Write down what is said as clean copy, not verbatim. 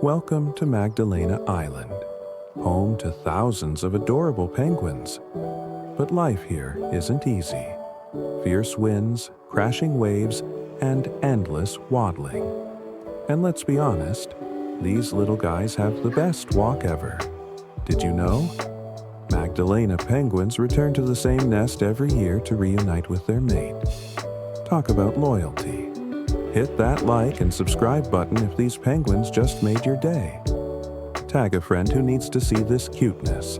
Welcome to Magdalena Island, home to thousands of adorable penguins. But life here isn't easy. Fierce winds, crashing waves, and endless waddling. And let's be honest, these little guys have the best walk ever. Did you know? Magdalena penguins return to the same nest every year to reunite with their mate. Talk about loyalty. Hit that like and subscribe button if these penguins just made your day. Tag a friend who needs to see this cuteness.